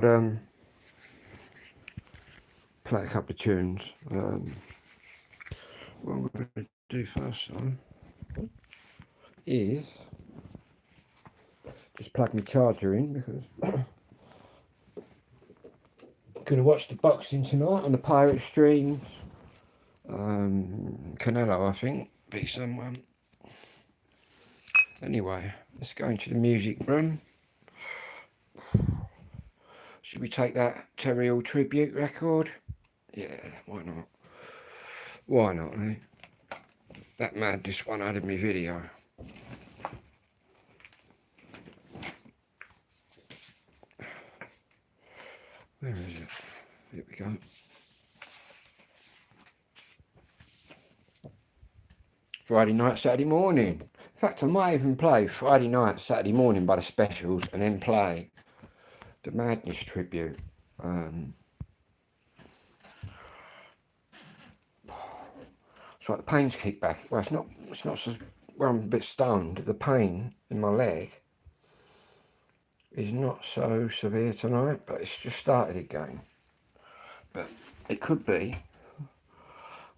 play a couple of tunes. What I'm going to do first though is just plug my charger in because I'm going to watch the boxing tonight on the Pirate Streams. Canelo, I think, beat someone. Anyway, let's go into the music room. Should we take that Terry Hall tribute record? Yeah, why not? Why not, eh? That madness one out of my video. Where is it? Here we go. Friday night, Saturday morning. In fact, I might even play Friday night, Saturday morning by the Specials and then play the Madness tribute. It's like the pain's kicked back. Well, it's not so, well, I'm a bit stoned. The pain in my leg is not so severe tonight, but it's just started again. But it could be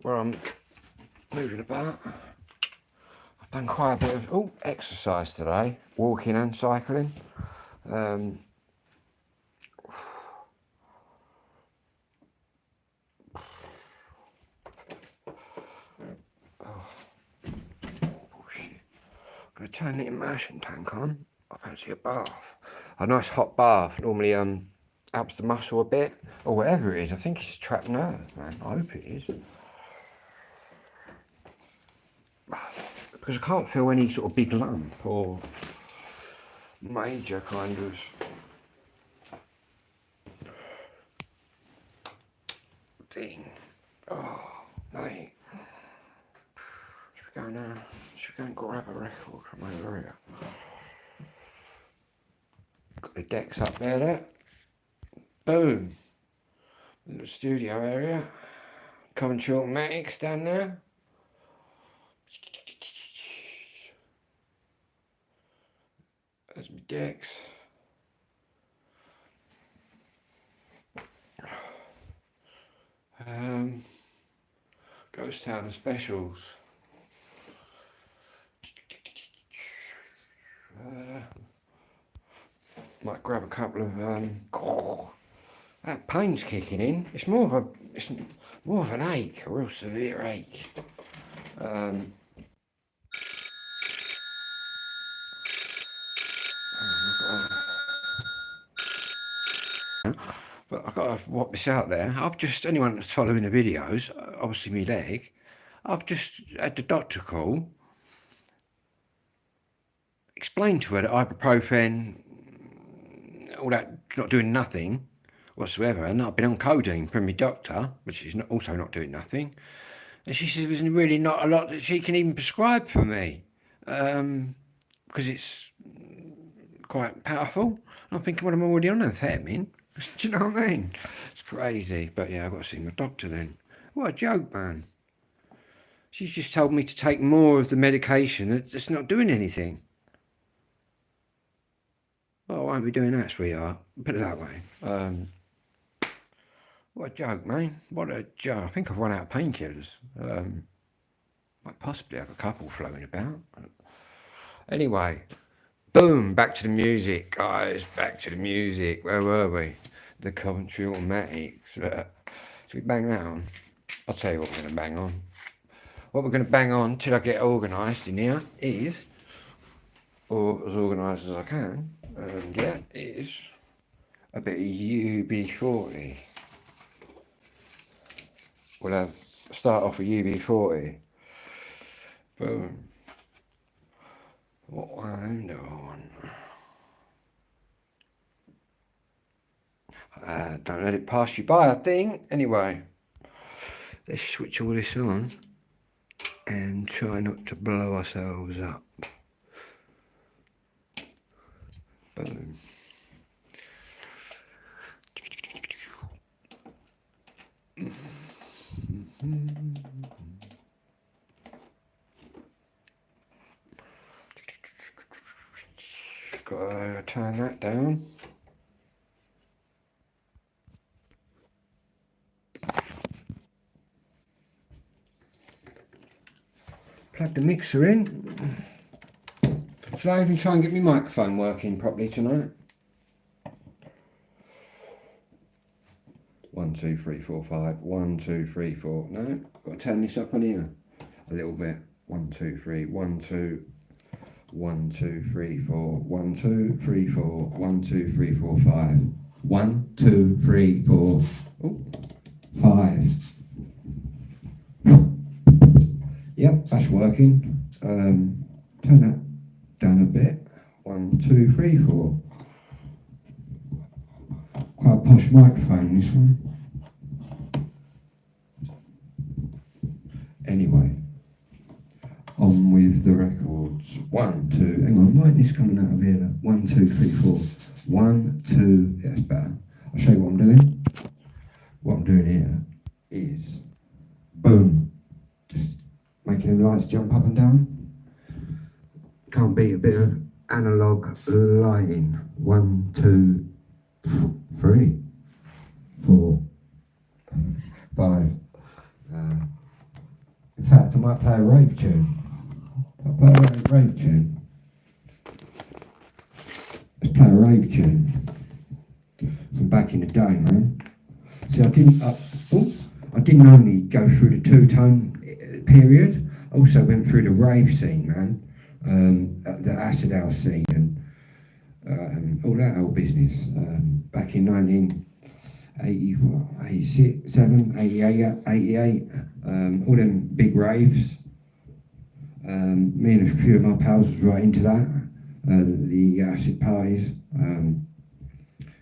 where I'm moving about. I've done quite a bit of exercise today, walking and cycling. I'm going to turn the immersion tank on. I fancy a bath. A nice hot bath normally helps the muscle a bit, or whatever it is. I think it's a trapped nerve, man. I hope it is. Because I can't feel any sort of big lump or major kind of thing. Oh, mate. Should we go now? Should we go and grab a record from over here? Got the decks up there. Boom. Little studio area. Coventry Automatics down there. There's my decks. Ghost Town Specials. Might grab a couple of that pain's kicking in. It's more of an ache, a real severe ache. But I've got to whop this out there. Anyone that's following the videos, obviously my leg, I've just had the doctor call, explained to her that ibuprofen, all that, not doing nothing whatsoever, and I've been on codeine from my doctor, which is also not doing nothing. And she says there's really not a lot that she can even prescribe for me, because it's quite powerful. And I'm thinking, well, I'm already on amphetamine. Do you know what I mean? It's crazy. But yeah, I've got to see my doctor then. What a joke, man. She's just told me to take more of the medication that's not doing anything. Well, I won't be doing that, sweetheart. Put it that way. What a joke, man. What a joke. I think I've run out of painkillers. Might possibly have a couple floating about. Anyway, boom, back to the music, guys. Back to the music. Where were we? The Coventry Automatics. Should we bang that on? I'll tell you what we're going to bang on. What we're going to bang on till I get organised in here is, or as organised as I can, is a bit of UB40. We'll start off with UB40. Boom. What I'm doing. Don't let it pass you by, I think. Anyway, let's switch all this on and try not to blow ourselves up. Boom. Gotta turn that down. Plug the mixer in. Shall I even try and get my microphone working properly tonight? 1, 2, 3, 4, 5. 1, 2, 3, 4. No, got to turn this up on here a little bit. 1, 2, 3. 1, 2. 1, 2, 3, 4. 1, 2, 3, 4. 1, 2, 3, 4, 5. 1, 2, 3, 4. 5. Yep, that's working. Turn that down a bit. 1, 2, 3, 4. Quite a posh microphone, this one. Anyway, on with the records. 1, 2, hang on, why is this coming out of here? 1, 2, 3, 4. 1, 2, yeah, that's better. I'll show you what I'm doing. What I'm doing here is, boom, just making the lights jump up and down. Can't beat a bit of analog lighting. 1, 2, 3, 4, 5. In fact, I might play a rave tune. I'll play a rave tune. Let's play a rave tune from back in the day, man. See, I didn't only go through the two-tone period. I also went through the rave scene, man. The acid house scene and all that old business. Back in 86, 7, 88, 88. All them big raves. Me and a few of my pals was right into that. The acid parties.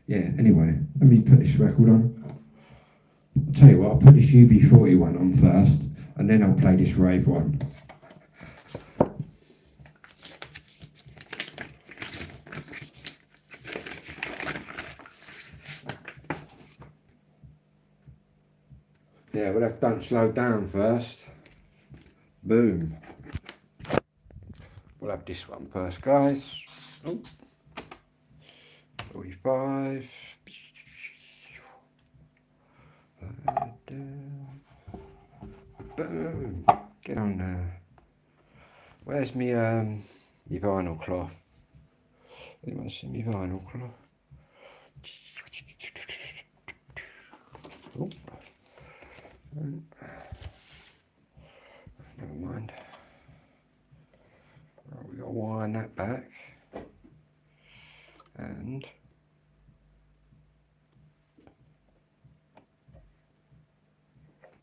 Yeah, anyway, let me put this record on. I'll tell you what, I'll put this UB41 on first, and then I'll play this rave one. Yeah, we'll have Don't Slow Down first. Boom. We'll have this one first, guys. Oh. 45. Boom. Get on there. Where's me your vinyl cloth? Anyone see me vinyl cloth? Oh. Never mind. Right, we got to wind that back. And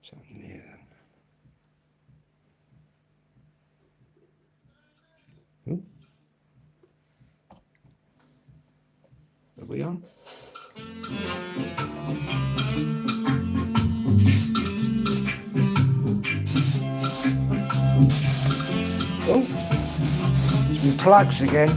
something here then. Are we on? Oh, some plugs again.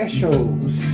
specials.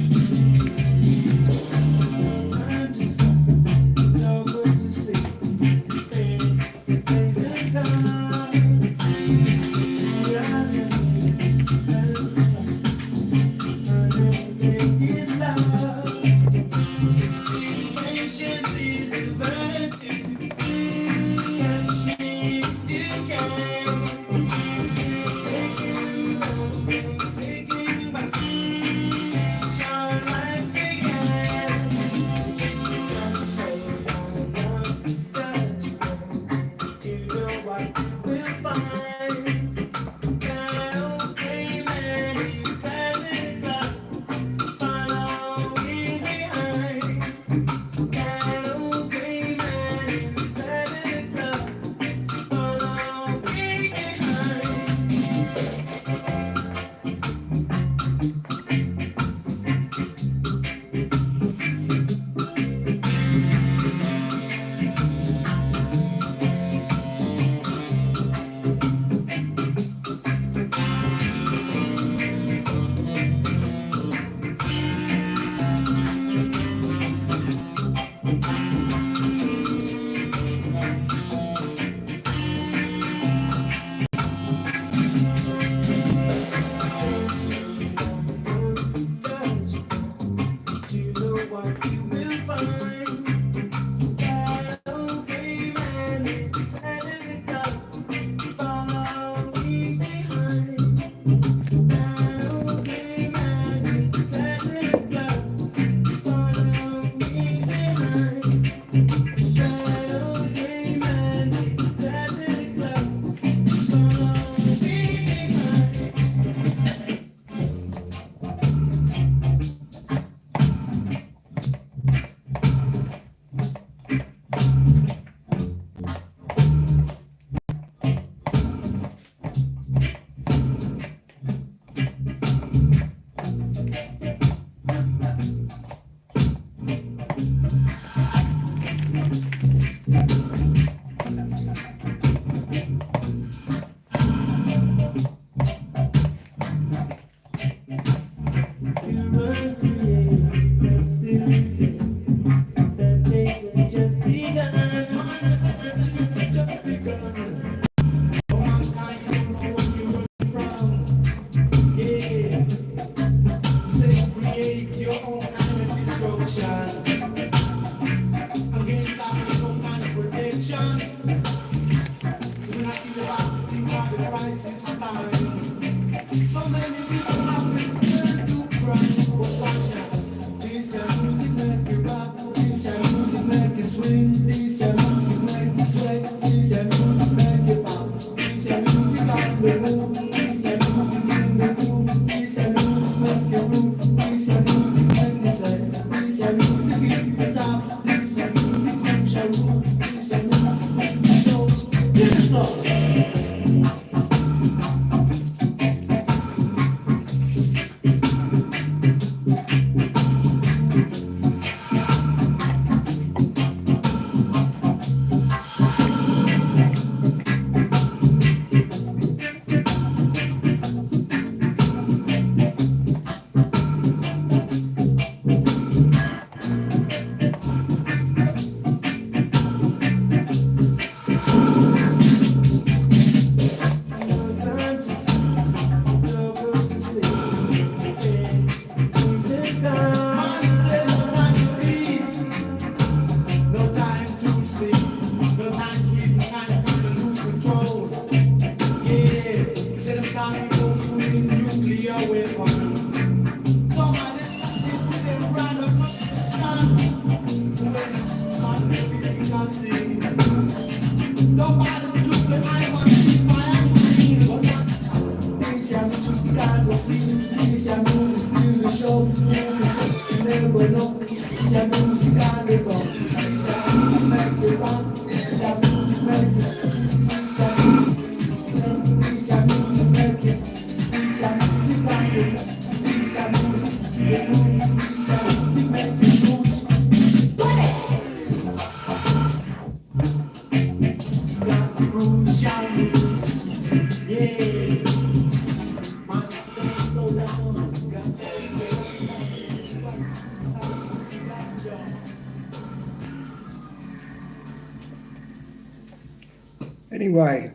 Anyway,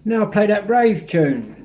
now I play that rave tune.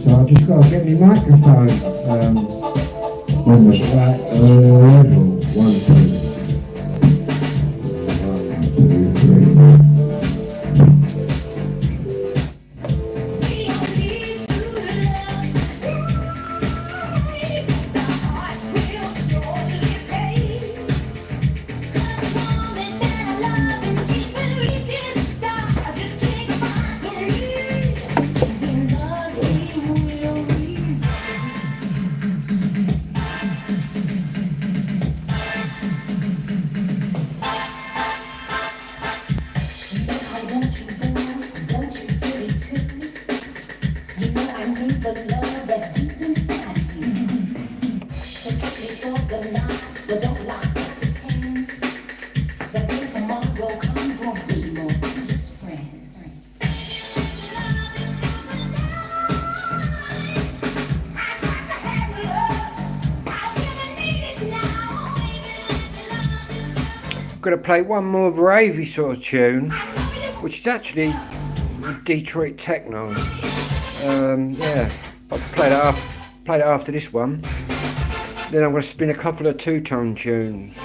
So I've just got to get my microphone on the right level. 1, 2. 'Going to play one more ravey sort of tune, which is actually Detroit techno. Yeah, I'll play that after this one. Then I'm going to spin a couple of two-tone tunes.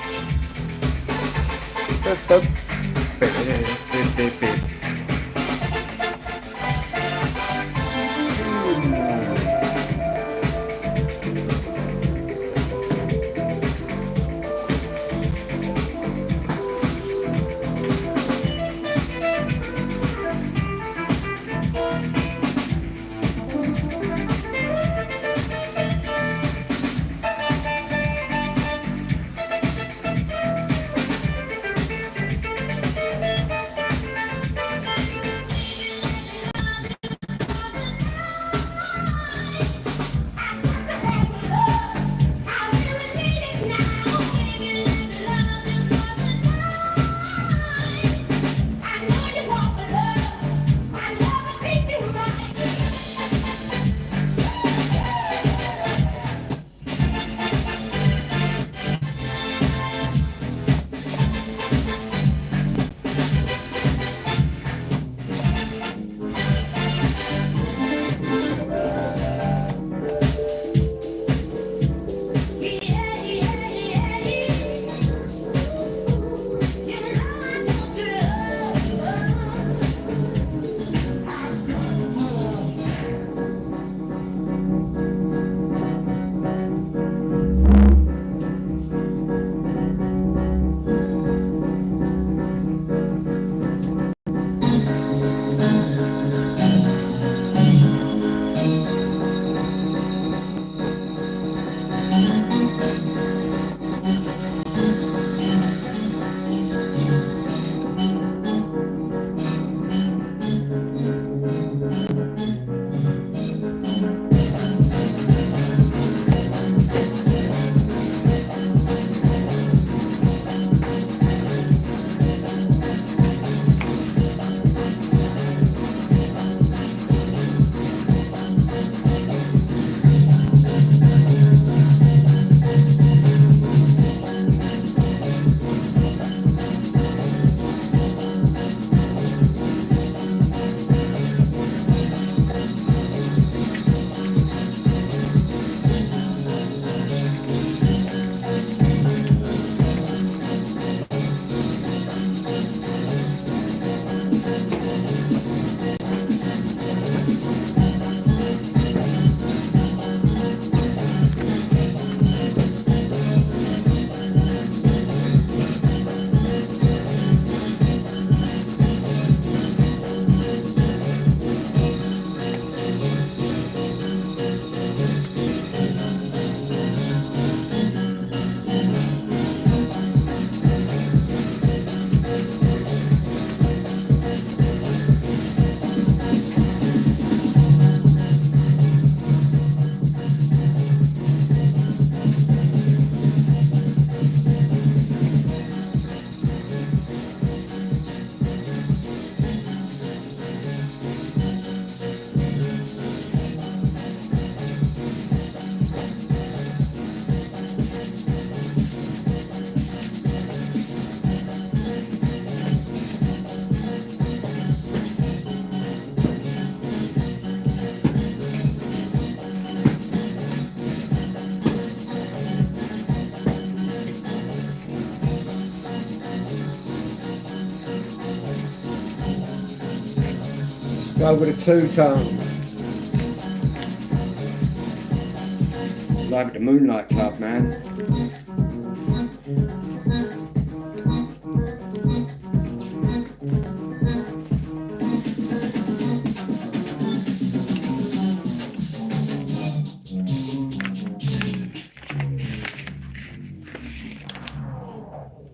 Go with a two-tone. Live at the Moonlight Club, man.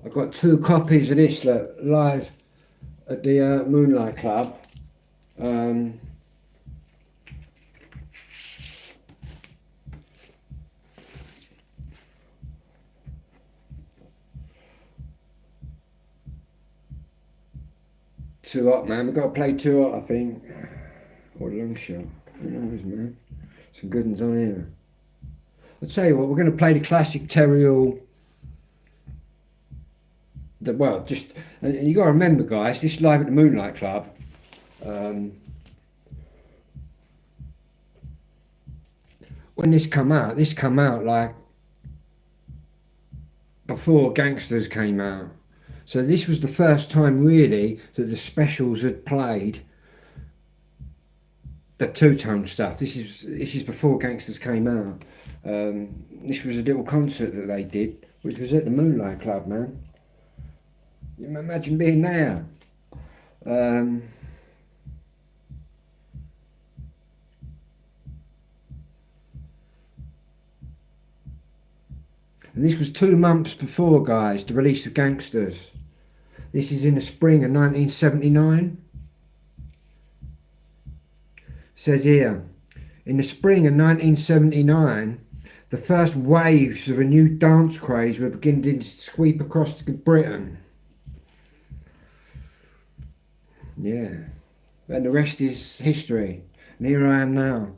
I've got 2 copies of this live at the Moonlight Club. Too hot, man. We've got to play Too Hot, I think. Or Long Shot. Who knows, man. Some good ones on here. I'll tell you what, we're going to play the classic Terry Hall. Well, just, you got to remember, guys, this is live at the Moonlight Club. When this come out like before Gangsters came out. So this was the first time really that the Specials had played the two-tone stuff. This is before Gangsters came out. This was a little concert that they did, which was at the Moonlight Club, man. You can imagine being there. And this was 2 months before, guys, the release of Gangsters. This is in the spring of 1979. It says here, in the spring of 1979, the first waves of a new dance craze were beginning to sweep across Britain. Yeah, and the rest is history. And here I am now,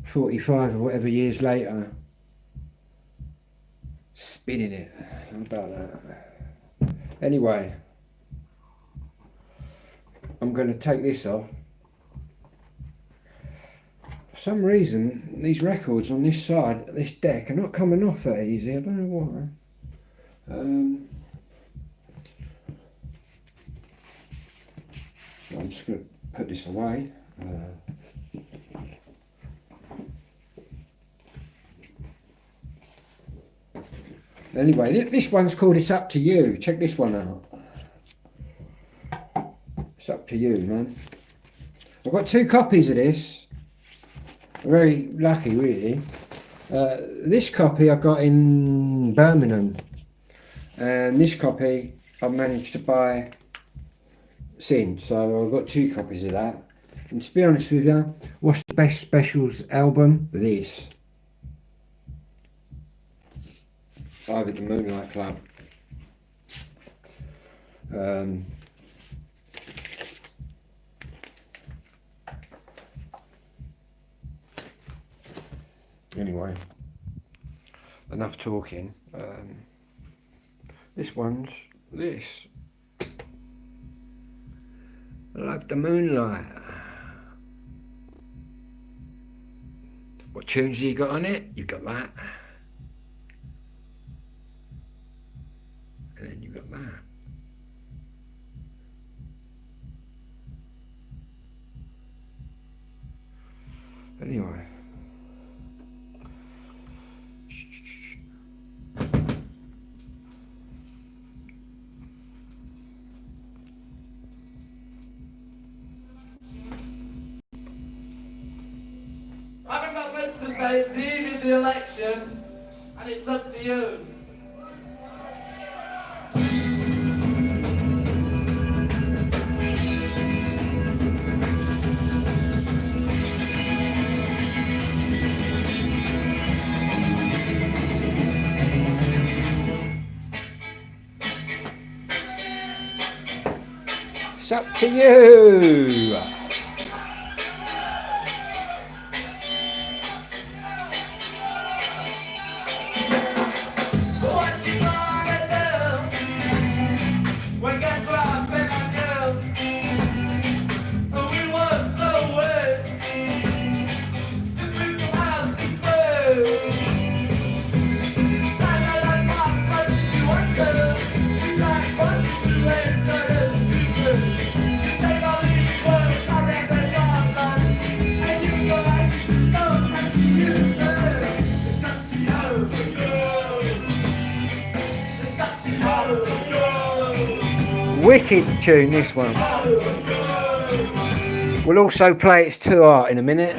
45 or whatever years later, spinning it. How about that? Anyway, I'm going to take this off. For some reason, these records on this side, this deck, are not coming off that easy. I don't know why. I'm just going to put this away. Anyway, this one's called It's Up to You. Check this one out. It's up to you, man. I've got 2 copies of this. Very lucky, really. This copy I got in Birmingham. And this copy I've managed to buy since. So I've got 2 copies of that. And to be honest with you, what's the best Specials album? This. Live at the Moonlight Club. Anyway, enough talking. This one's this. Live the Moonlight. What tunes you got on it? You got that. And then you got that. Anyway. I haven't got much to say. It's the eve of the election, and it's up to you. It's up to you. What you gonna do when get dropping on you? So we won't go away. Just we go out to play. Time I like what much you want to. You like what you do and try to do. You take all these words. Wicked tune, this one. We'll also play It's Too Hot in a minute.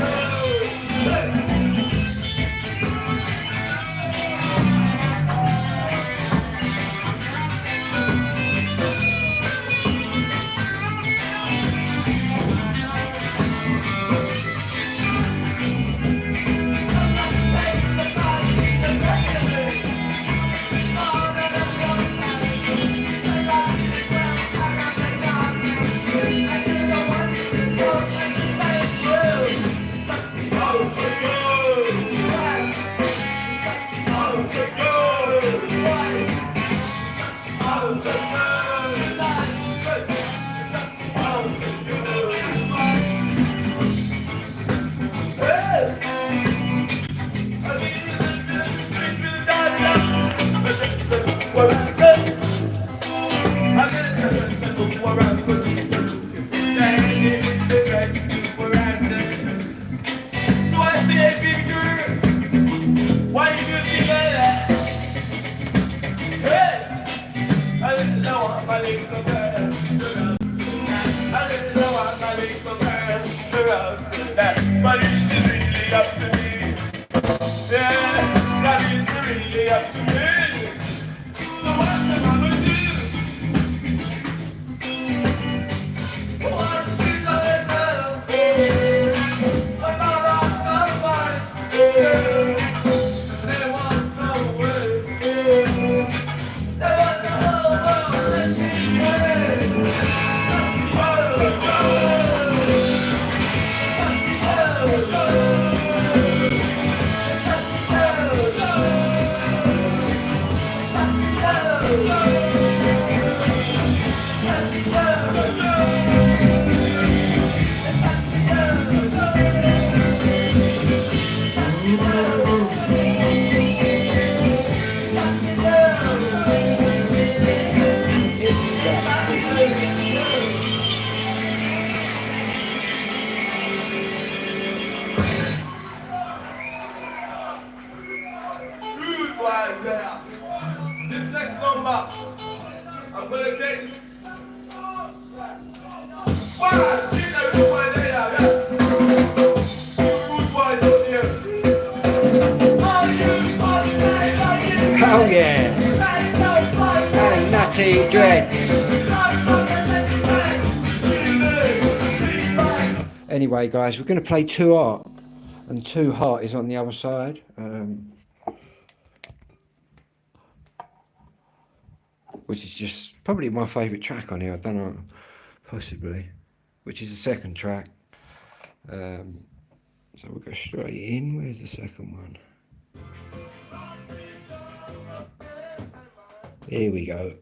But it's really up to me. Yeah, that is really up to me. So what am I gonna do? Oh, I'm sick of it now. I'm not off my mind. They want no way. They want no way. Let me This next number, I'm gonna get one. You know the one there, yeah. Good boys out here. Oh yeah. And Nutty Dreads. Anyway, guys, we're going to play Too Hot, and Too Hot is on the other side. Which is just probably my favourite track on here. I don't know, possibly. Which is the second track. So we'll go straight in. Where's the second one? Here we go.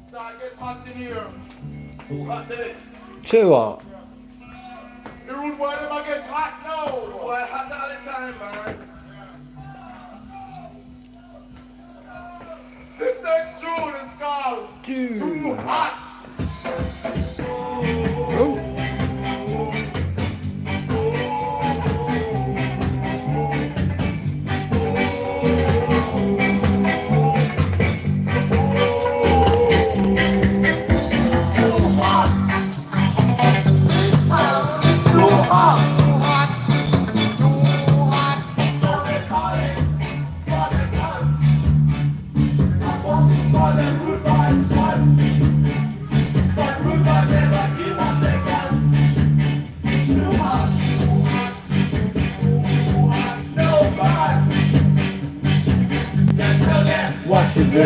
Start get hot in here. Too hot today. Too Hot. The rude boy never get hot now. Boy, hot all the time, man. This next tune is called Too Hot. Oh. What to do?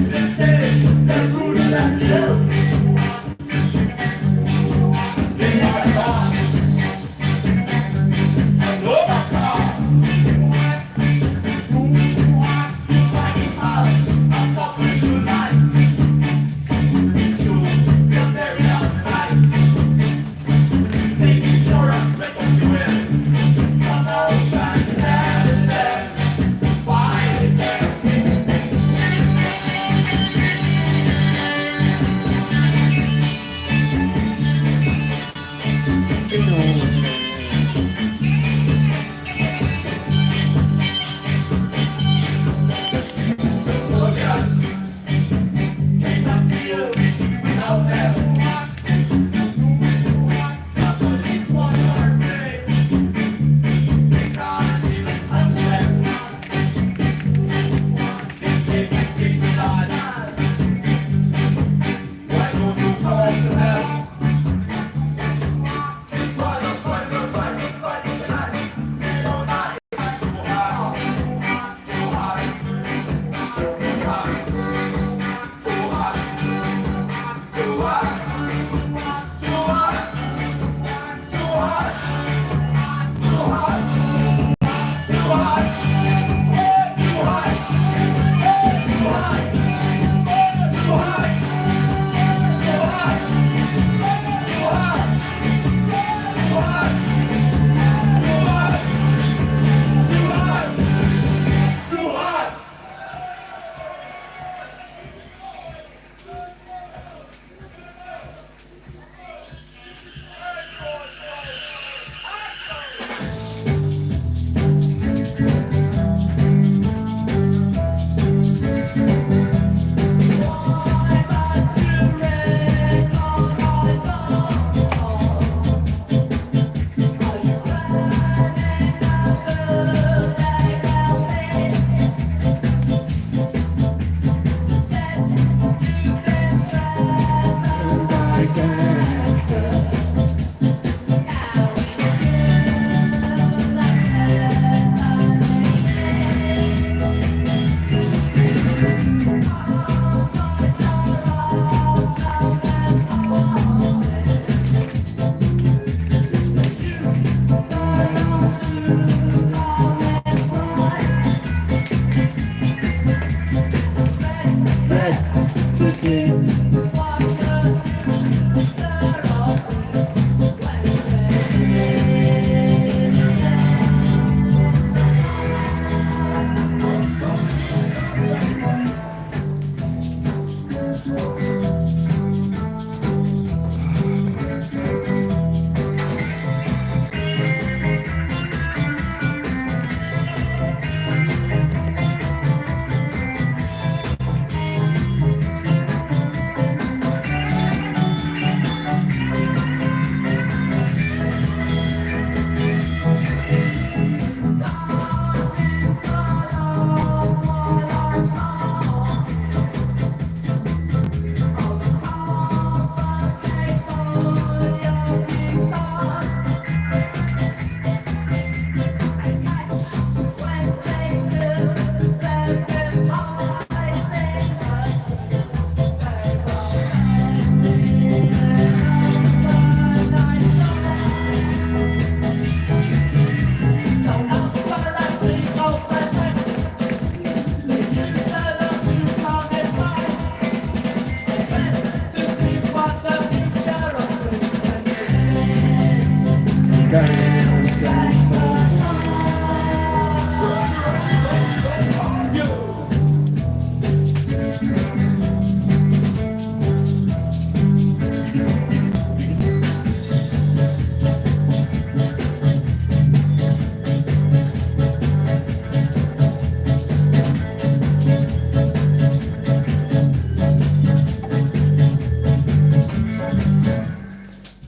This is the ruler that you. They are lost. And overcome. Fighting us, I'm talking to life. We choose the very outside. Take insurance, make us win. Come on, back there.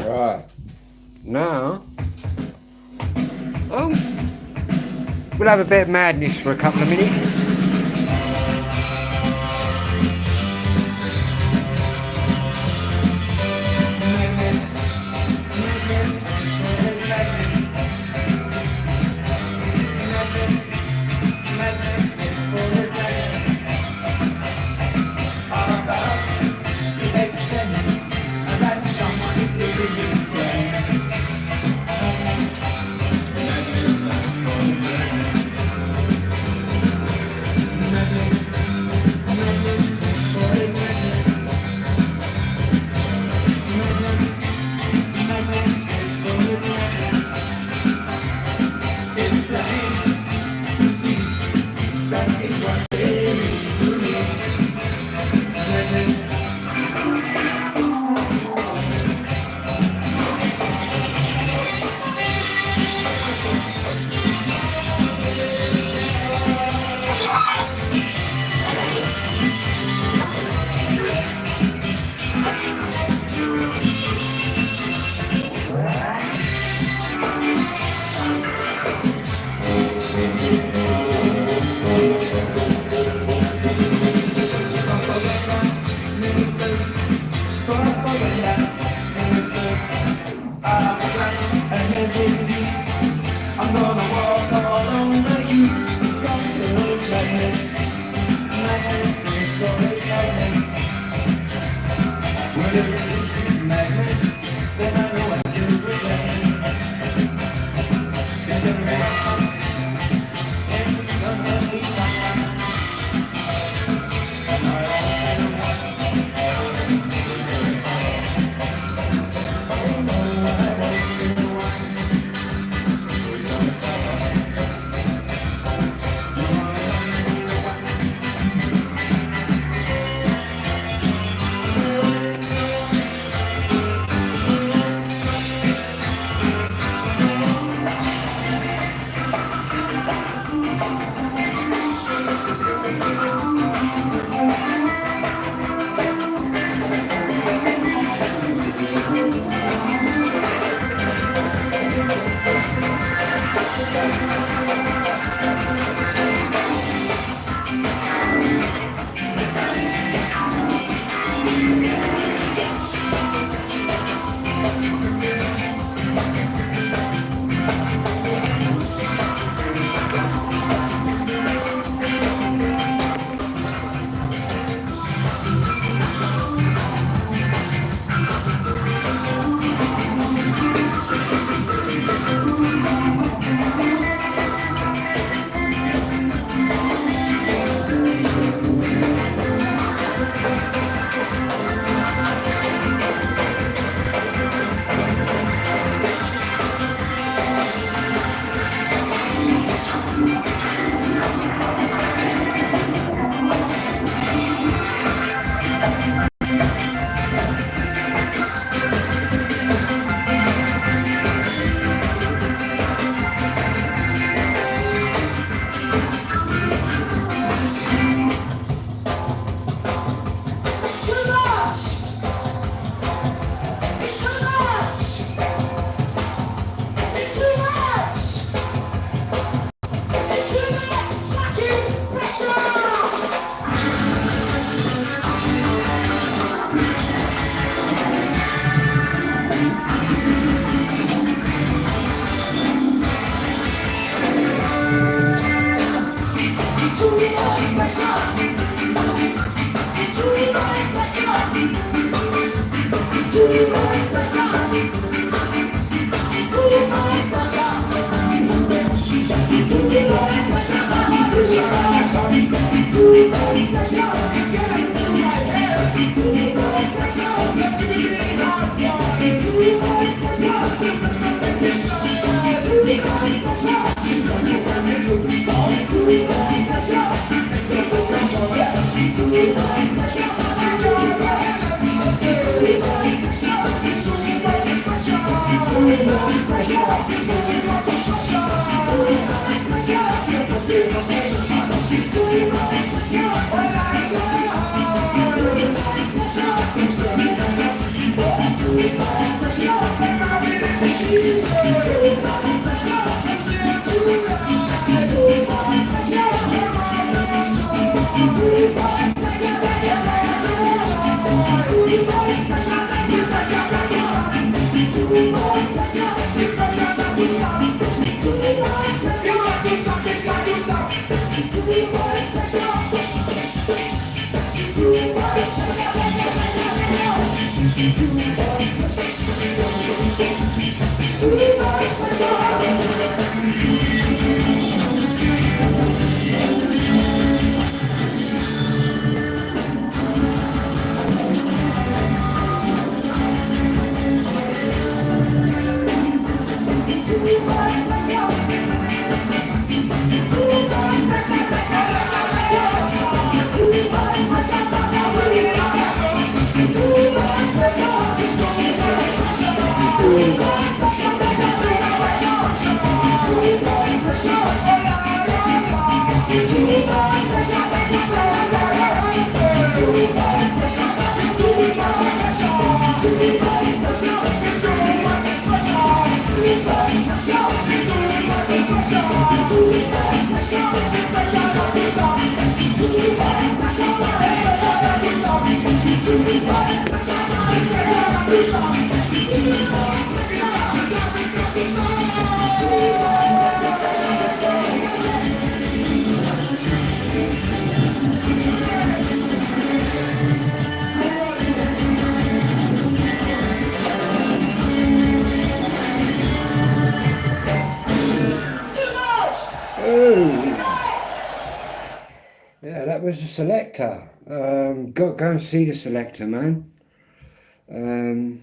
Right. Now, we'll have a bit of madness for a couple of minutes. Yeah, that was the Selector. Go and see the Selector, man. I'm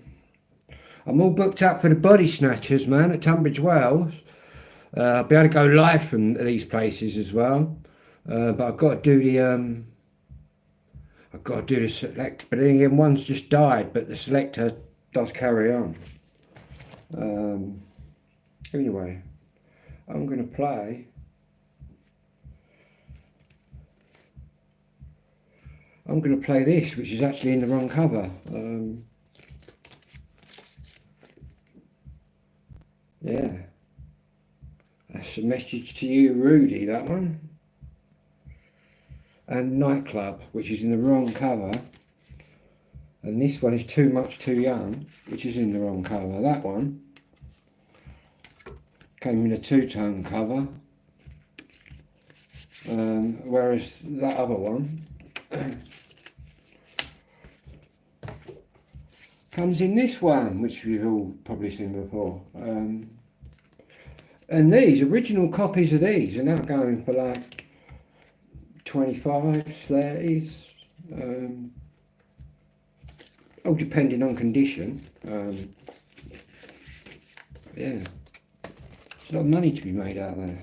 all booked up for the Body Snatchers, man, at Tunbridge Wells. I'll be able to go live from these places as well. But I've got to do the Selector. But then again, one's just died, but the Selector does carry on. Anyway, I'm going to play. I'm going to play this, which is actually in the wrong cover. Yeah. That's a message to you, Rudy, that one. And Nightclub, which is in the wrong cover. And this one is Too Much Too Young, which is in the wrong cover. That one came in a two-tone cover, whereas that other one comes in this one, which we've all probably seen before. And these original copies of these are now going for like 25s, 30s, all depending on condition. Yeah, there's a lot of money to be made out there.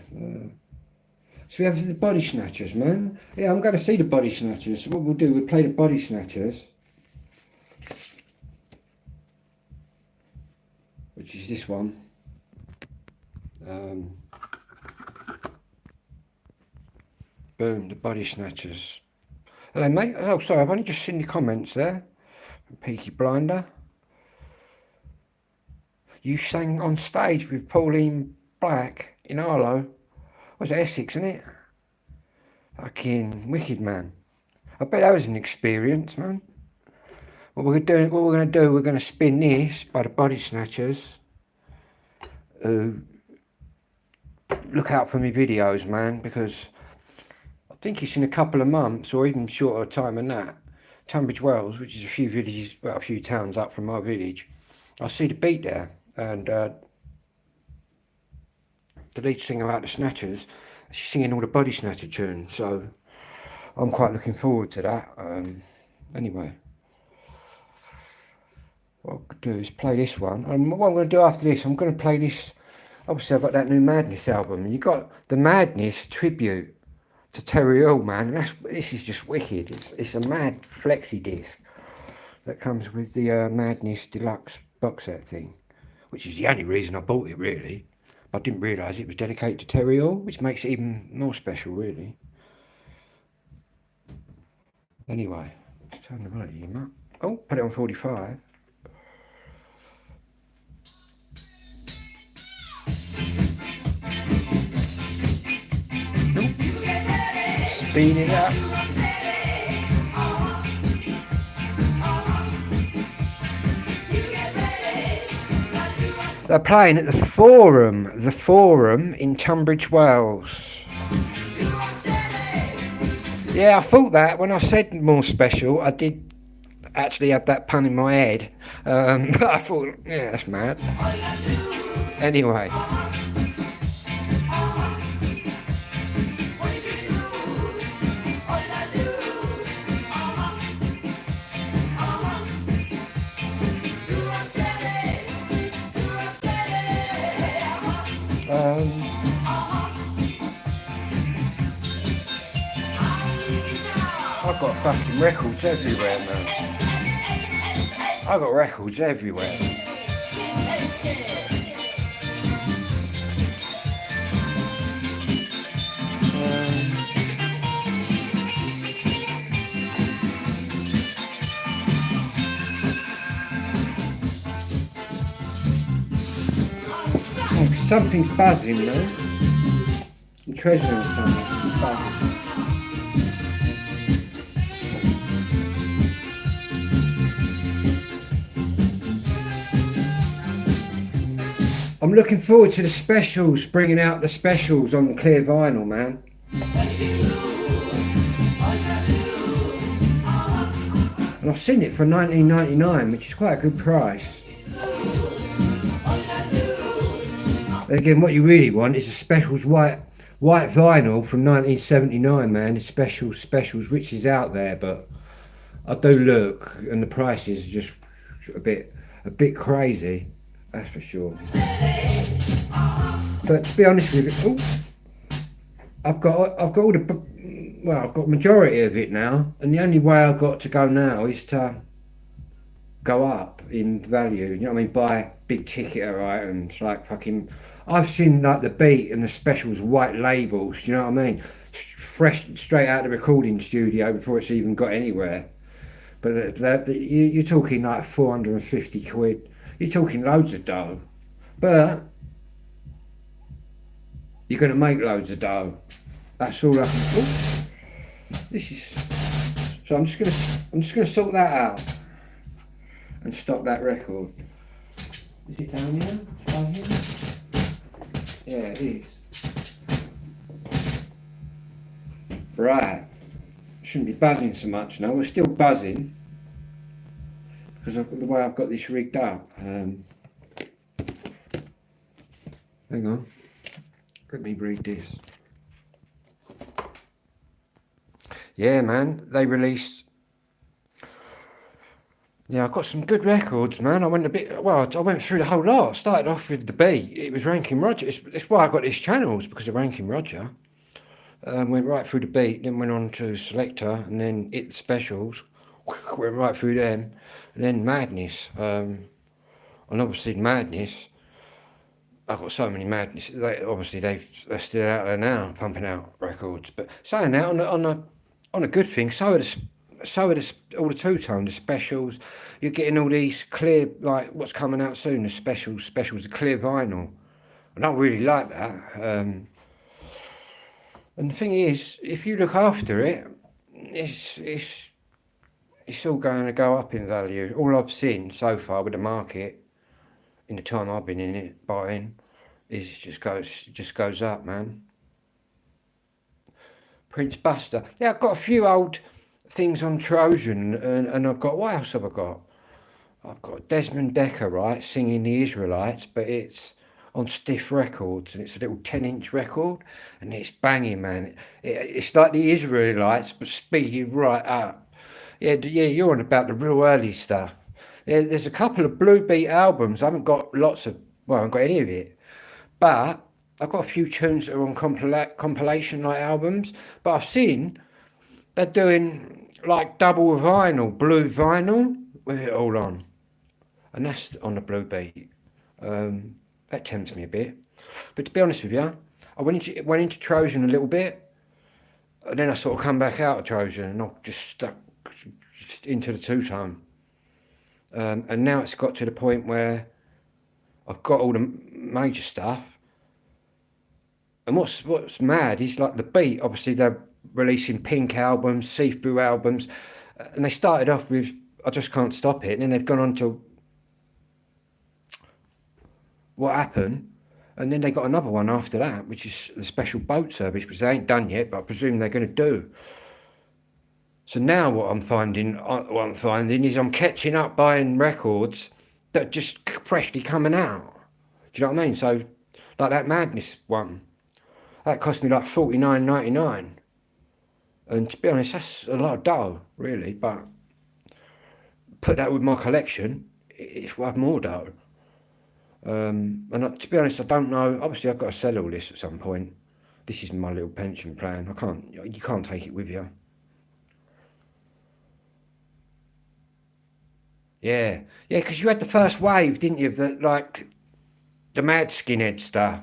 So we have the Body Snatchers, man. Yeah, I'm going to see the Body Snatchers. So what we'll do, we'll play the Body Snatchers, which is this one. Boom, the Body Snatchers. Hello, mate. Oh, sorry, I've only just seen the comments there. Peaky Blinder. You sang on stage with Pauline Black in Arlo. Was it Essex, isn't it? Fucking wicked, man. I bet that was an experience, man. What we're going to do, we're going to spin this by the Body Snatchers. Look out for me videos, man, because I think it's in a couple of months or even shorter time than that. Tunbridge Wells, which is a few villages, well, a few towns up from my village. I see the beat there, and the lead singer out the Snatchers, she's singing all the Body Snatcher tunes, so I'm quite looking forward to that. Anyway, what I'm going to do is play this one, and what I'm going to do after this, I'm going to play this. Obviously, I've got that new Madness album, and you got the Madness tribute to Terry Hill, man. And this is just wicked. It's a mad flexi disc that comes with the Madness Deluxe box set thing, which is the only reason I bought it, really. I didn't realise it was dedicated to Terry Hill, which makes it even more special, really. Anyway, let's turn the volume up. Oh, put it on 45. Speed it up. They're playing at the Forum in Tunbridge Wells. Yeah, I thought that when I said more special, I did actually have that pun in my head. But I thought, yeah, that's mad. Anyway. I've got fucking records everywhere, man. I've got records everywhere. Something's buzzing, man. I'm treasuring something. It's buzzing. I'm looking forward to the specials, bringing out the specials on the clear vinyl, man. And I've seen it for $19.99, which is quite a good price. And again, what you really want is a specials white vinyl from 1979, man. It's specials, which is out there, but I do look, and the price is just a bit crazy. That's for sure. But to be honest with you, I've got all the, well, I've got majority of it now, and the only way I've got to go now is to go up in value. You know what I mean? Buy big ticket items like fucking. I've seen like the Beat and the Specials white labels. You know what I mean? Fresh, straight out of the recording studio before it's even got anywhere. But you're talking like 450 quid. You're talking loads of dough, but you're going to make loads of dough. That's all I can. This is. So I'm just going to sort that out. and stop that record. Is it down here? Down here? Yeah, it is. Right. Shouldn't be buzzing so much now. We're still buzzing because of the way I've got this rigged up. Hang on. Let me read this. Yeah, man. They released. Yeah, I got some good records, man. I went through the whole lot. I started off with The Beat. It was Ranking Roger. It's why I got this channel, is because of Ranking Roger. Went right through The Beat, then went on to Selector, and then It Specials. Went right through them, and then Madness. And obviously Madness, I've got so many Madness. They're still out there now, pumping out records. But saying that, on a good thing, so are all the two-tone, the specials. You're getting all these clear, like what's coming out soon, the specials, the clear vinyl. I don't really like that. And the thing is, if you look after it, it's all going to go up in value. All I've seen so far with the market, in the time I've been in it buying, is just goes up, man. Prince Buster. Yeah, I've got a few old things on Trojan, and I've got, what else have I got? I've got Desmond Dekker, right, singing the Israelites, but it's on Stiff Records, and it's a little 10-inch record, and it's banging, man. It's like the Israelites, but speeded right up. Yeah, you're on about the real early stuff. Yeah, there's a couple of Blue Beat albums. I haven't got I haven't got any of it, but I've got a few tunes that are on compilation like albums. But I've seen they're doing like double vinyl, blue vinyl with it all on, and that's on the Blue Beat. That tempts me a bit. But to be honest with you, I went into Trojan a little bit, and then I sort of come back out of Trojan, and I just stuck into the two-tone. And now it's got to the point where I've got all the major stuff. And what's mad is like The Beat, obviously they're releasing Pink albums, See-Through albums, and they started off with I Just Can't Stop It, and then they've gone on to What Happened, and then they got another one after that, which is the Special Boat Service, which they ain't done yet, but I presume they're going to do. So now what I'm finding is I'm catching up buying records that are just freshly coming out. Do you know what I mean? So like that Madness one, that cost me like $49.99, and to be honest, that's a lot of dough, really. But put that with my collection, it's worth more dough. And to be honest, I don't know. Obviously, I've got to sell all this at some point. This is my little pension plan. You can't take it with you. Yeah, because you had the first wave, didn't you? The mad skinhead stuff.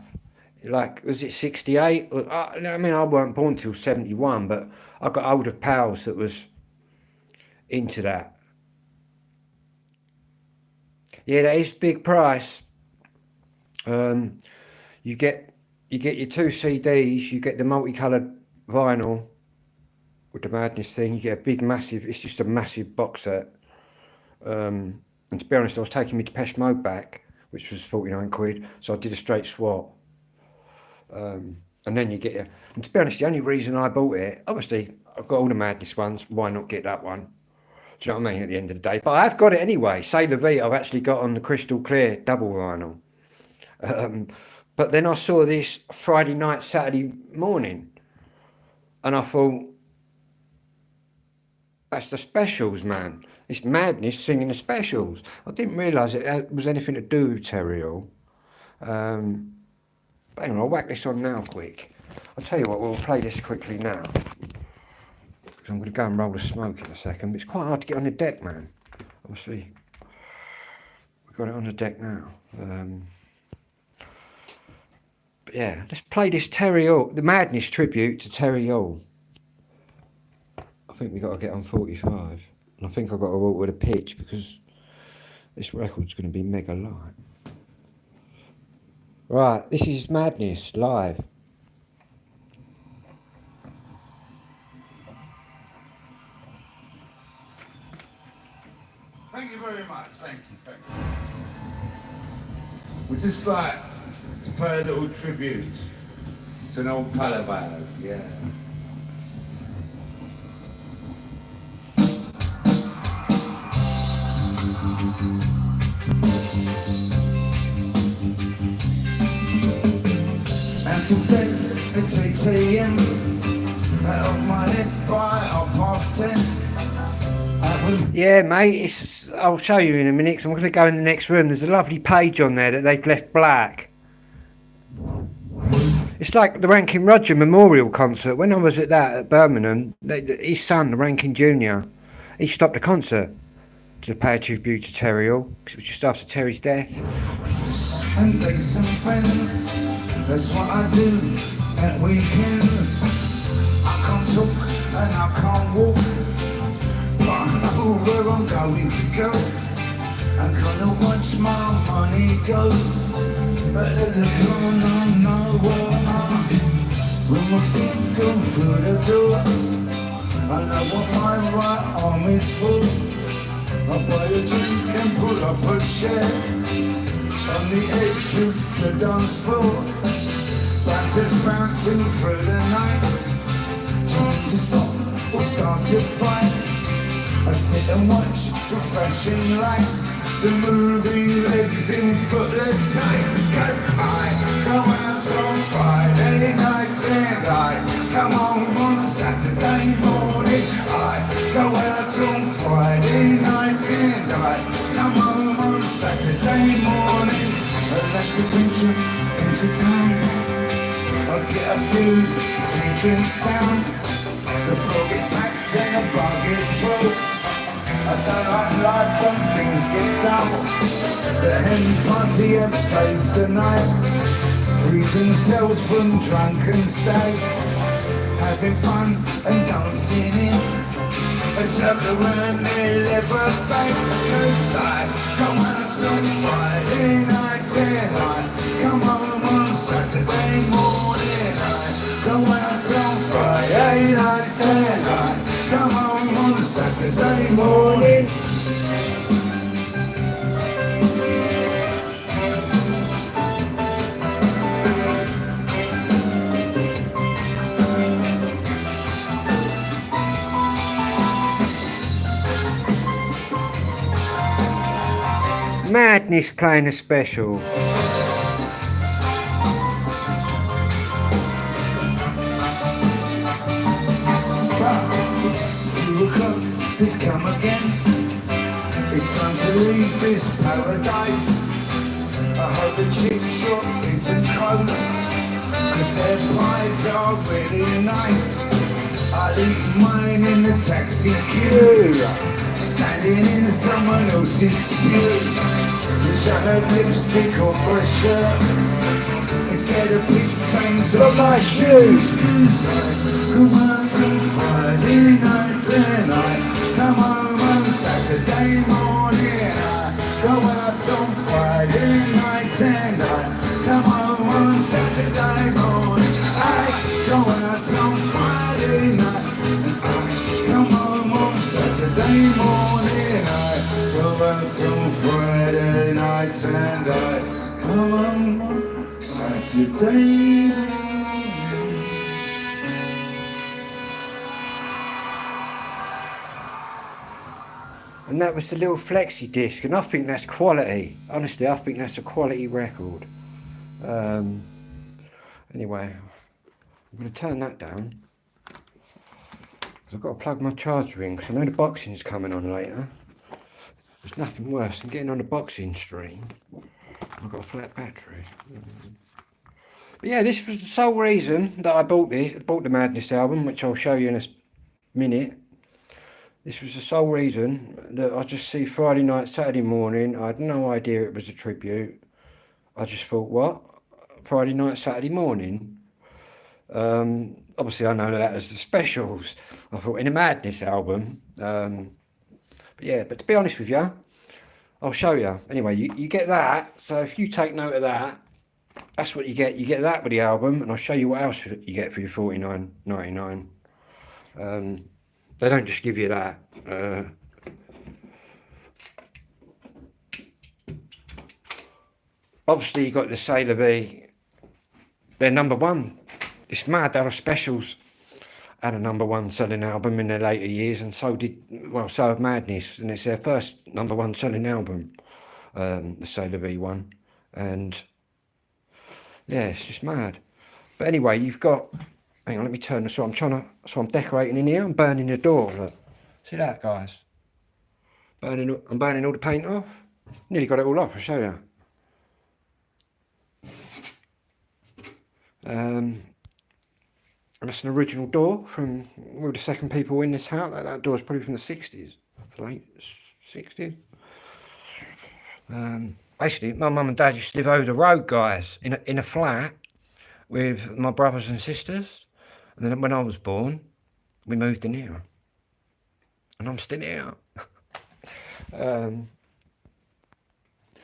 Like, was it 68? I mean, I weren't born till 71, but I got older pals that was into that. Yeah, that is a big price. You get your 2 CDs, you get the multicoloured vinyl with the Madness thing, you get a big massive, it's just a massive box set. And to be honest, I was taking my Depeche Mode back, which was 49 quid, so I did a straight swap. And then you get and to be honest, the only reason I bought it, obviously I've got all the Madness ones, why not get that one? Do you know what I mean, at the end of the day? But I have got it anyway. C'est La Vie, I've actually got on the crystal clear double vinyl. But then I saw this Friday night, Saturday morning, and I thought, that's the Specials, man. It's Madness singing the Specials. I didn't realise it was anything to do with Terry Hall. But anyway, I'll whack this on now quick. I'll tell you what, we'll play this quickly now, because I'm going to go and roll the smoke in a second. It's quite hard to get on the deck, man. Obviously, we've got it on the deck now. But yeah, let's play this Terry Hall, the Madness tribute to Terry Hall. I think we got to get on 45. And I think I've got to walk with a pitch, because this record's going to be mega light. Right, this is Madness live. Thank you very much. Thank you. We'd just like to pay a little tribute to an old pal of ours, yeah. And to bed at 8 a.m. Out of my head by 10:30. Yeah, mate, I'll show you in a minute, 'cause I'm going to go in the next room. There's a lovely page on there that they've left black. It's like the Rankin Roger Memorial Concert. When I was at that at Birmingham, his son, the Rankin Jr., he stopped the concert to pay a tribute to Terry Hall, 'cause it was just after Terry's death. And make some friends, that's what I do at weekends. I can't talk and I can't walk, but I know where I'm going to go. I'm gonna watch my money go, but at the corner nowhere. When my feet go through the door, I know what my right arm is for. I buy a drink and pull up a chair on the edge of the dance floor. Bouncers bouncing through the night, trying to stop or start to fight. I sit and watch the flashing lights, the moving legs in footless tights. 'Cause I go out on Friday nights and I come home on Saturday morning. I go out on Friday nights and I come home on Saturday morning. I like to venture into town, I'll get a few drinks down. The floor gets packed and the bar gets full. I don't like life when things get dull. The hen party have saved the night, freed themselves from drunken states, having fun and dancing in a circle around their leather backs. 'Cause I come out on Friday night and I come home on Saturday morning. I go out on Friday night and I come home on Saturday morning. Madness playing a special. Has come again. It's time to leave this paradise. I hope the chip shop isn't closed, 'cause their pies are really nice. I'll eat mine in the taxi queue, standing in someone else's spew. Wish I had lipstick or a shirt instead of piss stains on my shoes. 'Cause I come out on Friday night and I come home on Saturday morning. I go out on Friday night and I come home on Saturday morning. I go out on Friday night and I come home on Saturday morning. I go out on Friday night and I come home on Saturday morning. And that was the little flexi disc, and I think that's quality. Honestly, I think that's a quality record. Anyway, I'm going to turn that down, because I've got to plug my charger in, because I know the boxing's coming on later. There's nothing worse than getting on the boxing stream. I've got a flat battery. But yeah, this was the sole reason that I bought the Madness album, which I'll show you in a minute. This was the sole reason that I just see Friday night, Saturday morning. I had no idea it was a tribute. I just thought, what? Friday night, Saturday morning? Obviously, I know that as the specials. I thought in a Madness album. But yeah, but to be honest with you, I'll show you. Anyway, you get that. So if you take note of that, that's what you get. You get that with the album, and I'll show you what else you get for your $49.99. They don't just give you that. obviously you got the Sailor V. They're number one. It's mad. They were specials. Had a number one selling album in their later years, and so have Madness, and it's their first number one selling album, the Sailor V one, and yeah, it's just mad. But anyway, you've got. Hang on, let me turn this on. I'm decorating in here. I'm burning the door. Look, see that, guys? I'm burning all the paint off. Nearly got it all off. I'll show you. And that's an original door from we were the second people in this house. That door's probably from the 60s, the late 60s. Basically, my mum and dad used to live over the road, guys, in a flat with my brothers and sisters. And then when I was born, we moved in here. And I'm still here.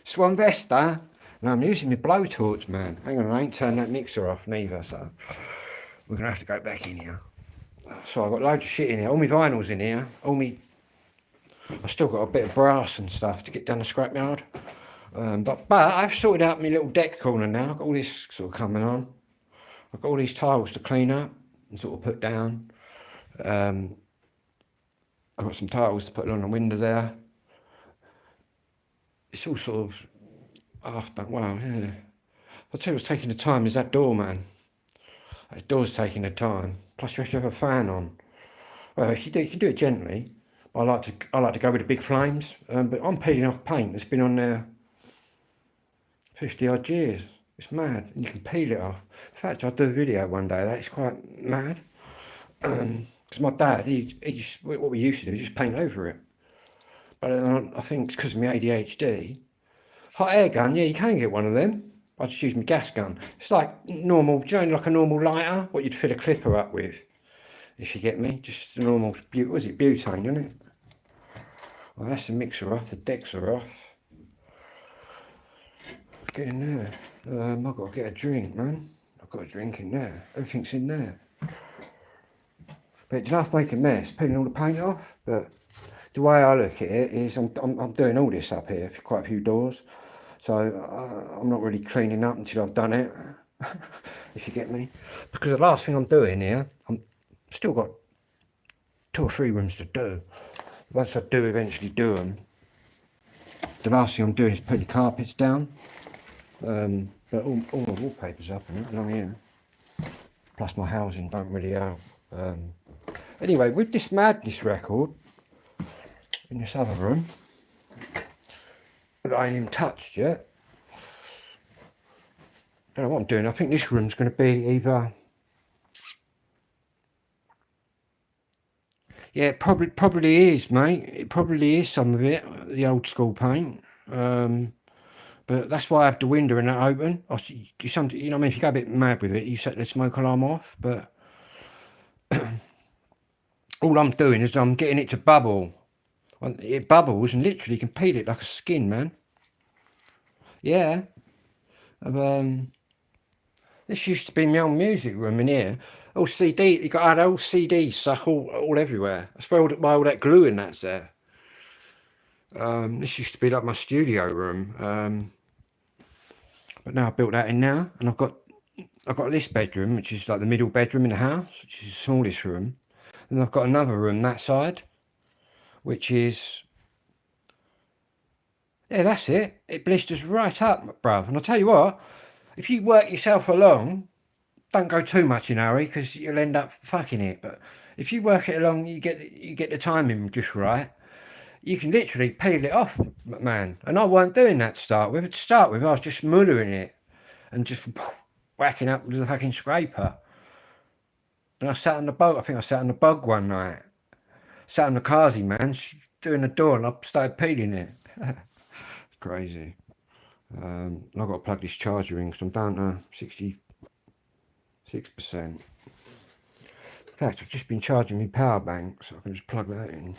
Swan Vesta. Now I'm using my blowtorch, man. Hang on, I ain't turned that mixer off neither, so we're gonna have to go back in here. So I've got loads of shit in here. All my vinyls in here. I've still got a bit of brass and stuff to get down the scrapyard. But I've sorted out my little deck corner now. I've got all this sort of coming on. I've got all these tiles to clean up and sort of put down. I've got some tiles to put on the window there. It's all sort of after, wow, yeah. I'll tell you what's taking the time is that door, man. That door's taking the time. Plus you have to have a fan on. Well, you can do it gently. I like to go with the big flames. But I'm peeling off paint that's been on there 50 odd years. It's mad, and you can peel it off. In fact, I'll do a video one day. That's quite mad. Because my dad, he just, what we used to do is just paint over it. But I think it's because of my ADHD. Hot air gun, yeah, you can get one of them. I just use my gas gun. It's like normal, do you know, like a normal lighter, what you'd fill a clipper up with, if you get me. Just a normal, what is it, butane, isn't it? Well, that's the mixer off, the decks are off. Get in there. I've got to get a drink, man. I've got a drink in there. Everything's in there. But it's enough to make a mess, peeling all the paint off. But the way I look at it is I'm doing all this up here for quite a few doors. So I'm not really cleaning up until I've done it, if you get me. Because the last thing I'm doing here, I'm still got 2 or 3 rooms to do. Once I do eventually do them, the last thing I'm doing is putting carpets down. But all my wallpaper's up and along here. Plus my housing don't really help. Anyway, with this Madness record, in this other room, that I ain't even touched yet. Don't know what I'm doing. I think this room's going to be either... Yeah, it probably is, mate. It probably is some of it, the old school paint. But that's why I have the window and that open. You know what I mean? If you go a bit mad with it, you set the smoke alarm off. But all I'm doing is I'm getting it to bubble. It bubbles and literally you can peel it like a skin, man. Yeah. This used to be my old music room in here. All CD, I had old CDs stuck all everywhere. That's why all that glue in that's there. This used to be like my studio room. But now I've built that in now, and I've got this bedroom, which is like the middle bedroom in the house, which is the smallest room. And I've got another room that side, which is, yeah, that's it. It blisters right up, bruv. And I'll tell you what, if you work yourself along, don't go too much in a hurry, because you'll end up fucking it. But if you work it along, you get the timing just right. You can literally peel it off, man. And I weren't doing that to start with. To start with, I was just muddering it and just whacking up with a fucking scraper. And I sat on the boat. I think I sat on the bug one night. Sat on the Kazi, man, doing the door, and I started peeling it. Crazy. I've got to plug this charger in because I'm down to 66%. In fact, I've just been charging my power bank, so I can just plug that in.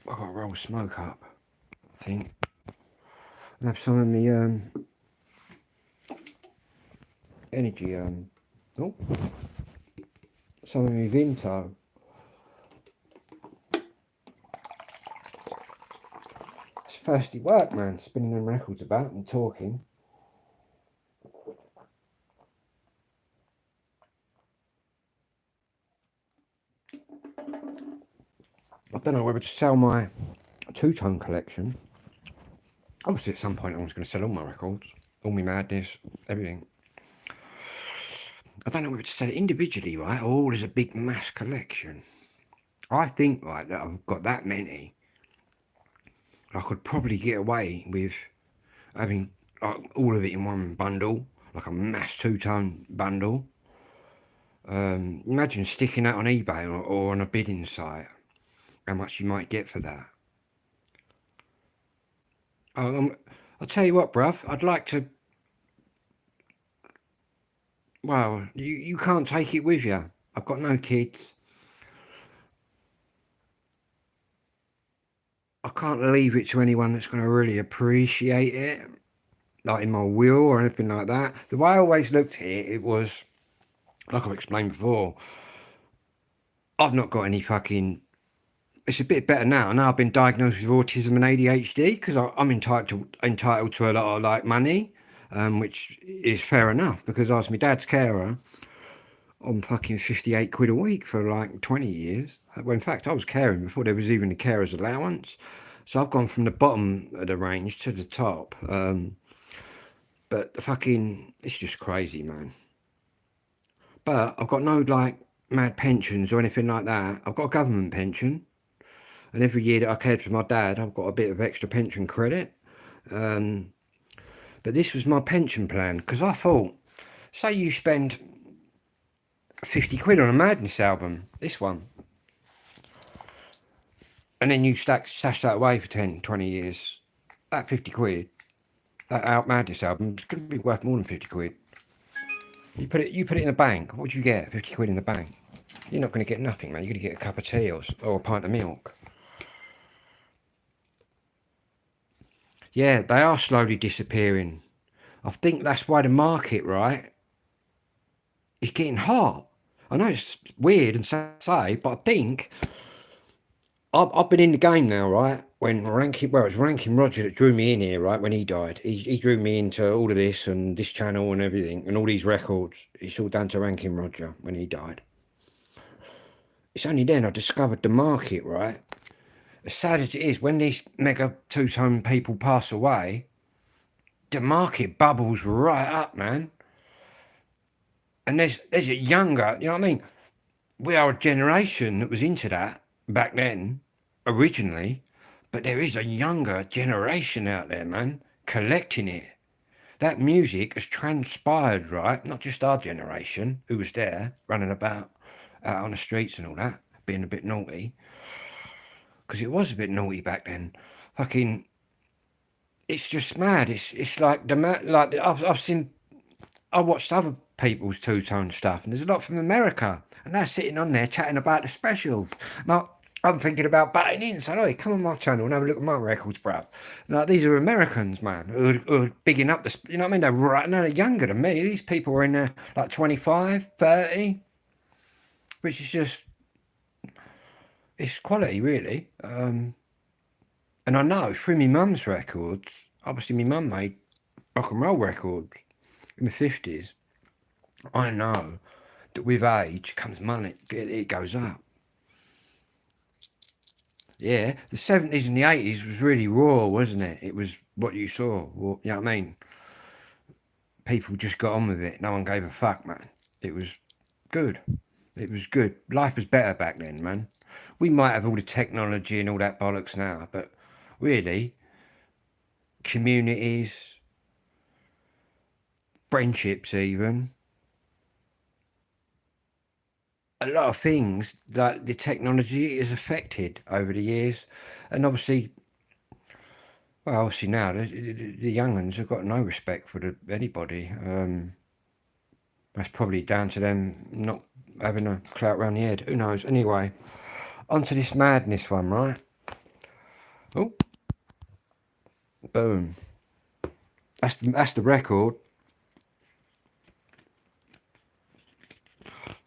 I've got to roll smoke up, I think. And have some of my energy, some of my Vinto. thirsty work, man, spinning them records about and talking. I don't know whether to sell my two-tone collection. Obviously, at some point, I was going to sell all my records, all my madness, everything. I don't know whether to sell it individually, right, or all as a big mass collection. I think, right, that I've got that many. I could probably get away with having like, all of it in one bundle, like a mass two-tone bundle. Imagine sticking that on eBay or on a bidding site. How much you might get for that. I'll tell you what, bruv, I'd like to... Well, you can't take it with you. I've got no kids. I can't leave it to anyone that's going to really appreciate it, like in my will or anything like that. The way I always looked at it, it was, like I've explained before, I've not got any fucking... It's a bit better now. Now I've been diagnosed with autism and ADHD because I'm entitled to a lot of like money, which is fair enough because I was my dad's carer on fucking 58 quid a week for like 20 years. Well, in fact, I was caring before there was even a carer's allowance. So I've gone from the bottom of the range to the top. But the fucking, it's just crazy, man. But I've got no like mad pensions or anything like that. I've got a government pension. And every year that I cared for my dad, I've got a bit of extra pension credit. But this was my pension plan because I thought, say you spend 50 quid on a Madness album, this one, and then you stash that away for 10, 20 years, that 50 quid, that Out Madness album is going to be worth more than 50 quid. You put it in the bank, what do you get? 50 quid in the bank. You're not going to get nothing, man. You're going to get a cup of tea or a pint of milk. Yeah, they are slowly disappearing. I think that's why the market, right, is getting hot. I know it's weird and sad to say, but I think I've been in the game now, right? When it was Rankin Roger that drew me in here, right? When he died, he drew me into all of this and this channel and everything and all these records. It's all down to Rankin Roger when he died. It's only then I discovered the market, right? As sad as it is, when these mega two-tone people pass away, the market bubbles right up, man. And there's a younger, you know what I mean? We are a generation that was into that back then, originally, but there is a younger generation out there, man, collecting it. That music has transpired, right? Not just our generation, who was there, running about out on the streets and all that, being a bit naughty. Because it was a bit naughty back then. Fucking, it's just mad. It's like I watched other people's two-tone stuff, and there's a lot from America, and they're sitting on there chatting about the specials. Now, I'm thinking about butting in, saying, "Oh, come on my channel and have a look at my records, bruv." Like, these are Americans, man, who are bigging up the, you know what I mean? They're right now, they're younger than me. These people are in there like 25, 30, which is just, it's quality, really. And I know through my mum's records, obviously my mum made rock and roll records in the 50s. I know that with age comes money, it goes up. Yeah, the 70s and the 80s was really raw, wasn't it? It was what you saw, you know what I mean? People just got on with it. No one gave a fuck, man. It was good. It was good. Life was better back then, man. We might have all the technology and all that bollocks now, but really, communities, friendships even, a lot of things that the technology has affected over the years. And obviously, well, obviously now, the young ones have got no respect for anybody. That's probably down to them not having a clout around the head. Who knows? Anyway, onto this Madness one, right? Oh, boom. That's the record.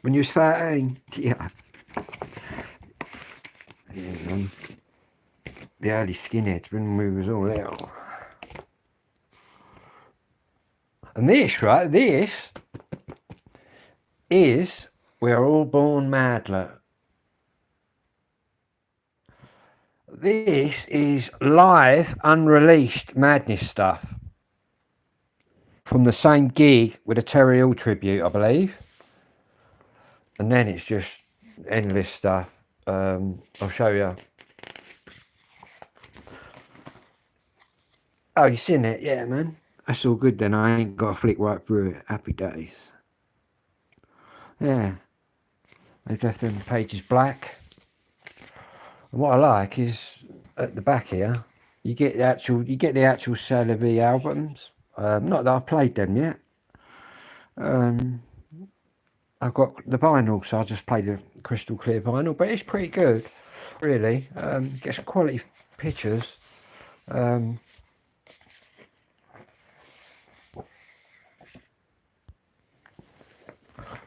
When you was 13, yeah. the early skinheads when we was all little. And this, right, this is We're All Born Mad, look. This is live, unreleased Madness stuff from the same gig with a Terry Hill tribute, I believe. And then it's just endless stuff. I'll show you. Oh, you seen it? Yeah, man. That's all good then. I ain't got to flick right through it. Happy days. Yeah. They've left them pages black. And what I like is at the back here, you get the actual sale of the albums. Not that I've played them yet. I've got the vinyl, so I just played the crystal clear vinyl, but it's pretty good, really. Get some quality pictures.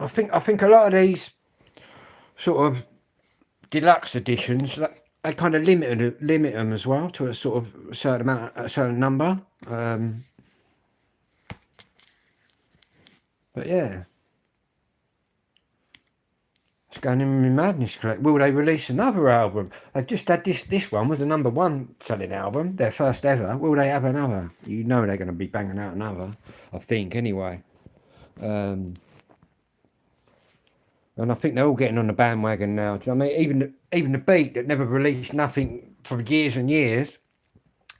I think a lot of these sort of deluxe editions, they kind of limit them as well to a sort of certain amount, a certain number. But yeah, it's going in my Madness collect. Will they release another album? They've just had this one was the #1 selling album, their first ever. Will they have another? You know they're going to be banging out another, I think, anyway. And I think they're all getting on the bandwagon now. Do you know what I mean? Even the Beat that never released nothing for years and years,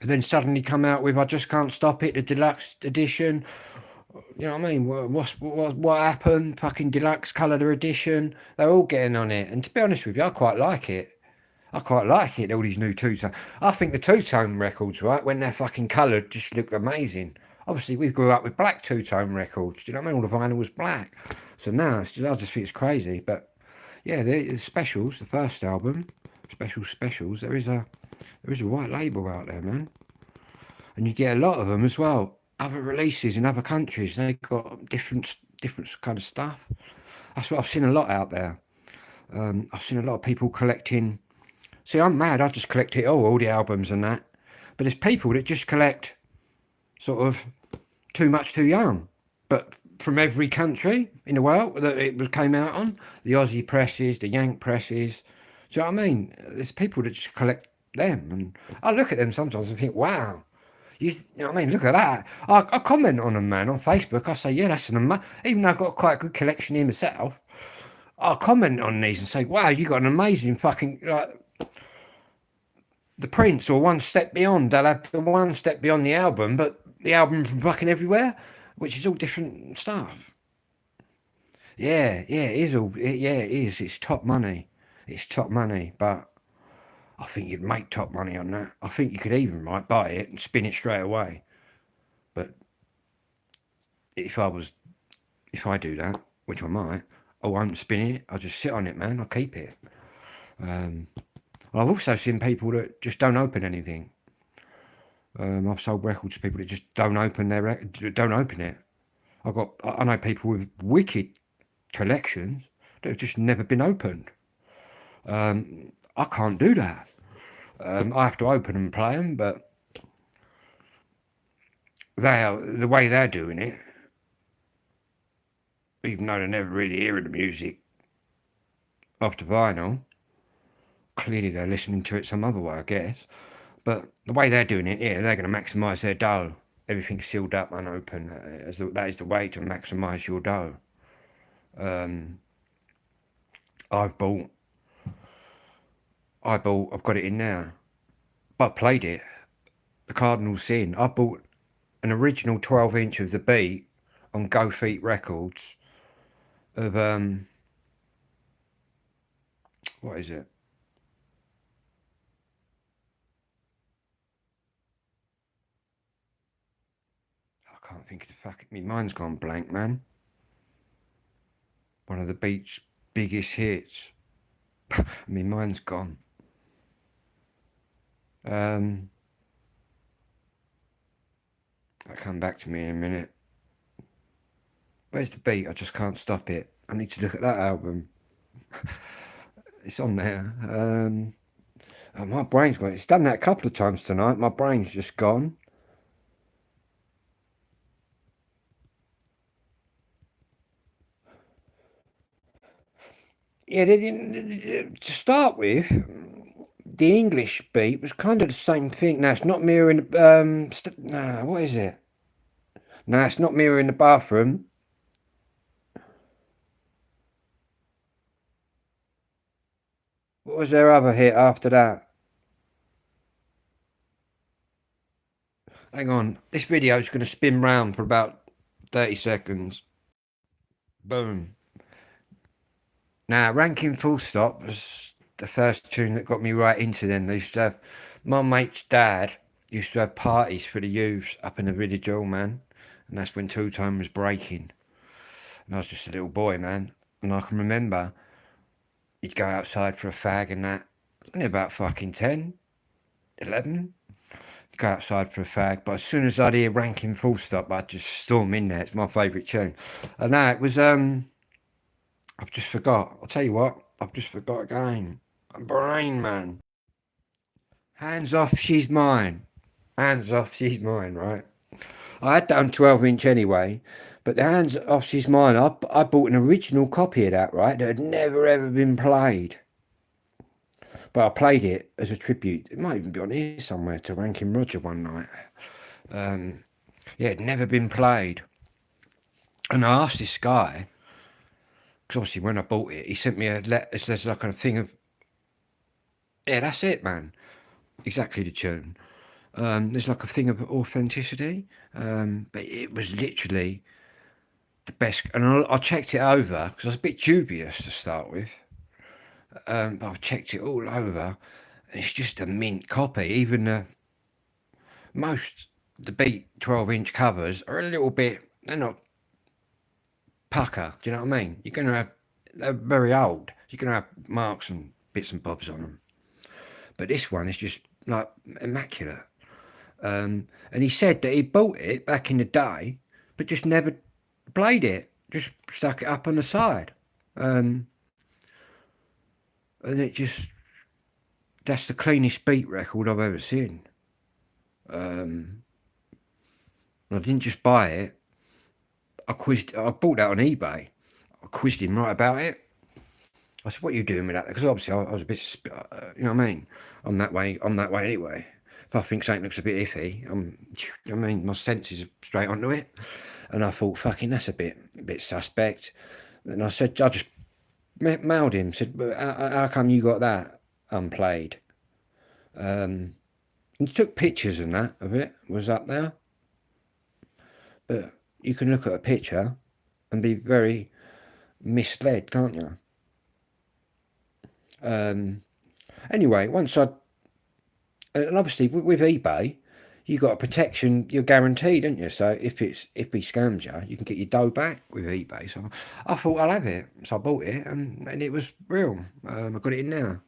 and then suddenly come out with "I Just Can't Stop It," the deluxe edition. You know what I mean? What happened? Fucking deluxe colour edition. They're all getting on it. And to be honest with you, I quite like it. All these new two-tone. I think the two-tone records, right, when they're fucking coloured, just look amazing. Obviously, we grew up with black two-tone records. Do you know what I mean? All the vinyl was black. So now, I just think it's crazy. But yeah, the specials, the first album, specials. There is a white label out there, man, and you get a lot of them as well. Other releases in other countries, they got different kind of stuff. That's what I've seen a lot out there. I've seen a lot of people collecting. See, I'm mad. I just collect it all the albums and that. But there's people that just collect sort of Too Much Too Young, but from every country in the world that it came out on. The Aussie presses, the Yank presses. Do you know what I mean? There's people that just collect them, and I look at them sometimes and think, wow. You know what I mean? Look at that. I comment on them, man, on Facebook. I say, yeah, that's even though I've got quite a good collection here myself, I'll comment on these and say, wow, you got an amazing fucking, like, the Prince, or One Step Beyond. They'll have the One Step Beyond the album, but the album from fucking everywhere, which is all different stuff. Yeah, it is it is. It's top money. But I think you'd make top money on that. I think you could even buy it and spin it straight away. But if I do that, which I might, I won't spin it. I'll just sit on it, man. I'll keep it. I've also seen people that just don't open anything. I've sold records to people that just don't open it. I know people with wicked collections that have just never been opened. I can't do that. I have to open and play them, but the way they're doing it, even though they're never really hearing the music off the vinyl, clearly they're listening to it some other way, I guess. But the way they're doing it, yeah, they're going to maximise their dough. Everything's sealed up, unopened. That is the way to maximise your dough. I've got it in now, but I played it. The Cardinal Sin. I bought an original 12-inch of The Beat on Go Feet Records of what is it? I can't think of the fuck. My mind's gone blank, man. One of The Beat's biggest hits. My mind's gone. That'll come back to me in a minute. Where's The Beat? I Just Can't Stop It. I need to look at that album. It's on there. Oh, my brain's gone. It's done that a couple of times tonight. My brain's just gone. Yeah, to start with, the English beat was kind of the same thing. Now, it's not mirroring the... nah, what is it? No, it's not mirroring the bathroom. What was their other hit after that? Hang on. This video is going to spin round for about 30 seconds. Boom. Now, Ranking Full Stop was the first tune that got me right into them. They used to have... My mate's dad used to have parties for the youths up in the village hall, man. And that's when Two Tone was breaking. And I was just a little boy, man. And I can remember he'd go outside for a fag and that. Only about fucking 10, 11. Go outside for a fag. But as soon as I'd hear Ranking Full Stop, I'd just storm in there. It's my favourite tune. And now it was... I've just forgot. I'll tell you what. I've just forgot again. Brain, man. Hands off, she's mine. Hands off, she's mine, right? I had done 12-inch anyway, but the Hands Off, She's Mine, I bought an original copy of that, right, that had never ever been played. But I played it as a tribute. It might even be on here somewhere to Rankin Roger one night. Yeah, it had never been played. And I asked this guy, because obviously when I bought it, he sent me a letter. There's like a thing of, yeah, that's it, man. Exactly the tune. There's like a thing of authenticity, but it was literally the best. And I checked it over because I was a bit dubious to start with, but I've checked it all over, and it's just a mint copy. Even the Beat 12-inch covers are a little bit. They're not pucker. Do you know what I mean? You're gonna have. They're very old. You're gonna have marks and bits and bobs on them. But this one is just like immaculate. And he said that he bought it back in the day, but just never played it. Just stuck it up on the side. And it just, that's the cleanest beat record I've ever seen. I didn't just buy it. I bought that on eBay. I quizzed him right about it. I said, what are you doing with that? Because obviously I was a bit, you know what I mean? I'm that way anyway. If I think something looks a bit iffy, my senses are straight onto it. And I thought, fucking, that's a bit suspect. And I just mailed him, said, how come you got that unplayed? And took pictures and that of it, was up there. But you can look at a picture and be very misled, can't you? Anyway, and obviously with eBay, you got a protection. You're guaranteed, don't you? So if he scams you, you can get your dough back with eBay. So I thought I'll have it, so I bought it, and it was real. I got it in now.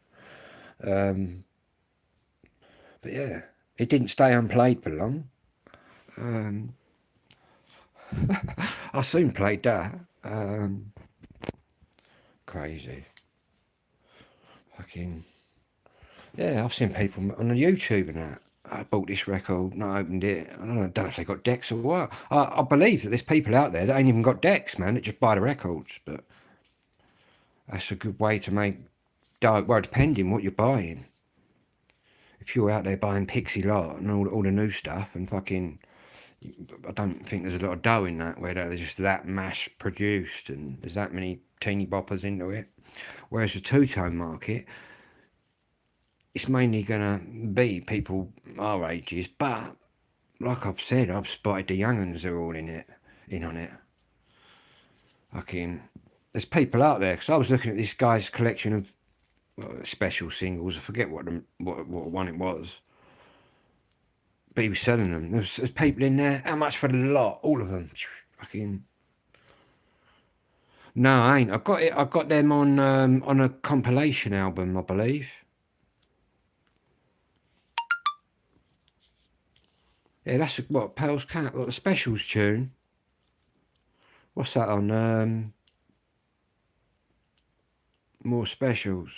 But yeah, it didn't stay unplayed for long. I soon played that. Crazy. Fucking. Yeah, I've seen people on the YouTube and that. I bought this record and I opened it. I don't know if they got decks or what. I believe that there's people out there that ain't even got decks, man, that just buy the records. But that's a good way to make dough. Well, depending what you're buying. If you're out there buying Pixie Lot and all the new stuff and fucking... I don't think there's a lot of dough in that, where they're just that mass produced and there's that many teeny boppers into it. Whereas the two-tone market... it's mainly going to be people our ages, but like I've said, I've spotted the young uns are all in on it. Fucking, there's people out there, because I was looking at this guy's collection of special singles. I forget what one it was, but he was selling them. There's people in there. How much for the lot? All of them. Fucking. No, I ain't. I got them on a compilation album, I believe. Yeah, that's what Pearl's Cat, like the specials tune. What's that on? More specials.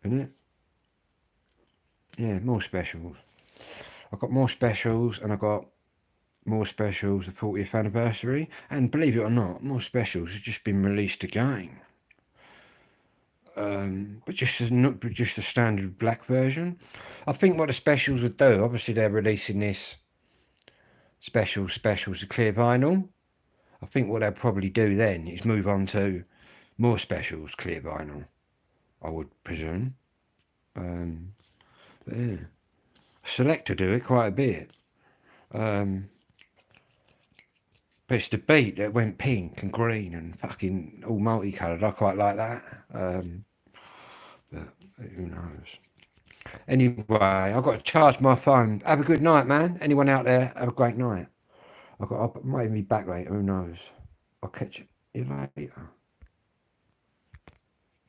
isn't it? Yeah, more specials. I've got more specials, and I've got more specials, the 40th anniversary, and believe it or not, more specials have just been released again. But not just a standard black version. I think what the specials would do, obviously they're releasing this specials to clear vinyl. I think what they'll probably do then is move on to more specials clear vinyl, I would presume. But yeah. Selector do it quite a bit. But it's the beat that went pink and green and fucking all multicoloured. I quite like that. But who knows? Anyway, I've got to charge my phone. Have a good night, man. Anyone out there, have a great night. I might even be back later. Who knows? I'll catch you later.